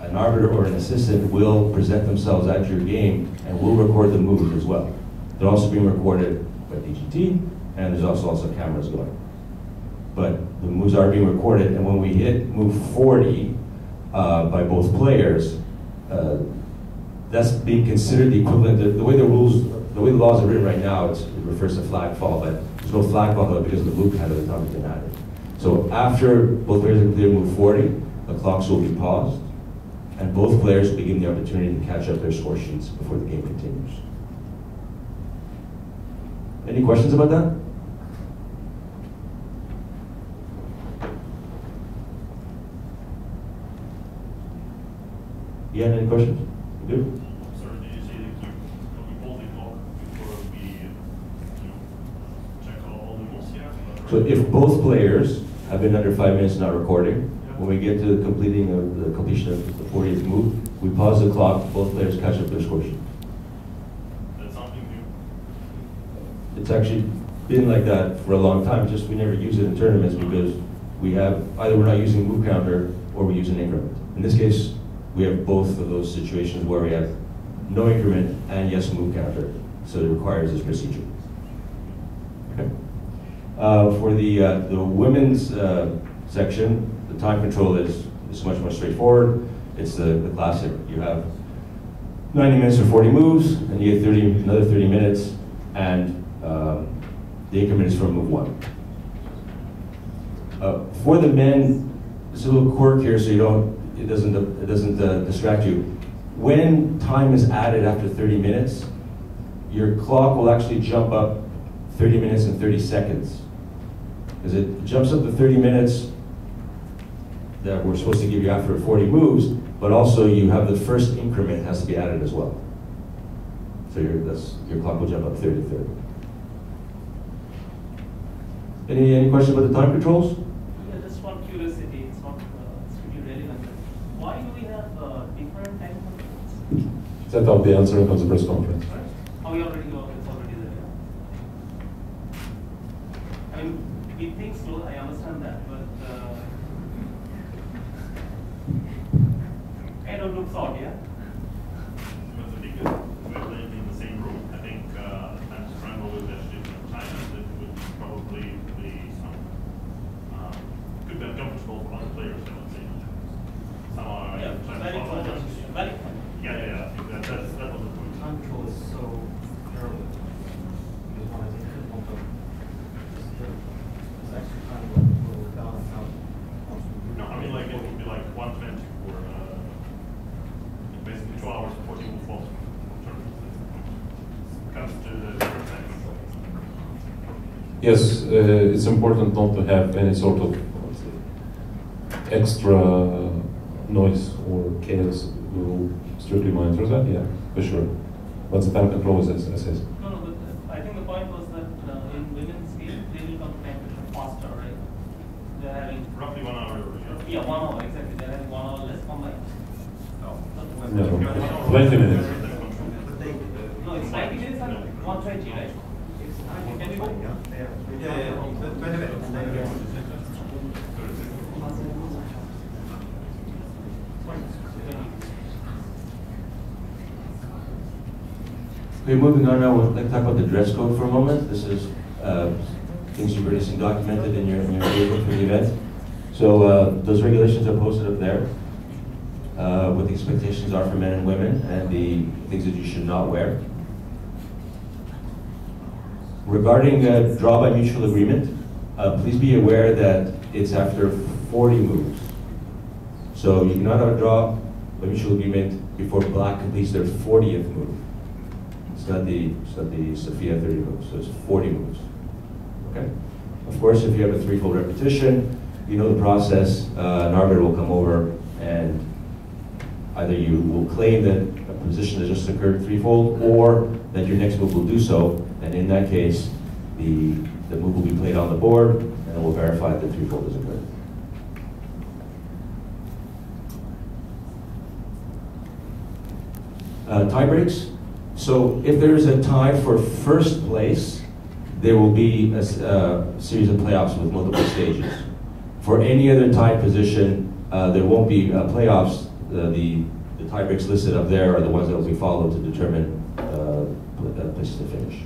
an arbiter or an assistant will present themselves at your game and will record the moves as well. They're also being recorded by DGT, and there's also cameras going. But the moves are being recorded, and when we hit move 40 by both players, that's being considered the equivalent. The way the laws are written right now, it refers to flag fall, but there's no flag fall though because the loop had at the time been added. So after both players have cleared move 40, the clocks will be paused, and both players will begin the opportunity to catch up their score sheets before the game continues. Any questions about that? You have any questions? You do? Sorry, did you say that we hold the clock before we check all the moves here? So if both players have been under 5 minutes not recording, when we get to the completion of the 40th move, we pause the clock, both players catch up their score sheet. That's something new. It's actually been like that for a long time, just we never use it in tournaments because we have, either we're not using move counter or we use an increment. In this case, we have both of those situations where we have no increment and yes move counter, so it requires this procedure. Okay. For the women's section, the time control is much more straightforward. It's the classic. You have 90 minutes or 40 moves, and you get another 30 minutes, and the increment is from move 1. For the men, there's a little quirk here, so it doesn't distract you. When time is added after 30 minutes, your clock will actually jump up 30 minutes and 30 seconds. Because it jumps up to 30 minutes that we're supposed to give you after 40 moves, but also you have the first increment has to be added as well. So your clock will jump up 30 to 30. Any questions about the time controls? Yeah, just one curiosity. It's not really relevant. Why do we have different time controls? That I'll be answering on the press conference. Right? Oh, it's already there. Yeah. I mean, we think slow. I understand that, but kind of looks odd, yeah. But the because we're playing in the same room, I think time scramble with different times. It would probably be some could be uncomfortable for other players. I would say. Some are Very important. Yeah. I think that was the point. Control is so terrible. Because one is incredible. It's actually kind of will balance out. No, I mean like it would be like 120 for basically 2 hours before you move off. Comes to the different times. Yes, it's important not to have any sort of extra noise or chaos. We will strictly monitor that, yeah, for sure. But the time control is assessed. No, but I think the point was that in women's game, they will come to time control faster, right? They're having Roughly 1 hour. Yeah, 1 hour, exactly. They're having 1 hour less combined. No, 20 minutes. No, it's 90 minutes and 120, right? Can you go? Yeah, 20 minutes. Okay, moving on now, we'd like to talk about the dress code for a moment. This is things you've already seen documented in your engagement for the event. So those regulations are posted up there. What the expectations are for men and women, and the things that you should not wear. Regarding draw by mutual agreement, please be aware that it's after 40 moves. So you cannot have a draw by mutual agreement before black completes their 40th move. It's not the Sophia 30 moves, so it's 40 moves. Okay? Of course, if you have a threefold repetition, you know the process. An arbiter will come over and either you will claim that a position has just occurred threefold, or that your next move will do so, and in that case, the move will be played on the board, and it will verify that threefold has occurred. Tie breaks. So if there is a tie for first place, there will be a series of playoffs with multiple stages. For any other tie position, there won't be playoffs. the tie breaks listed up there are the ones that will be followed to determine places to finish.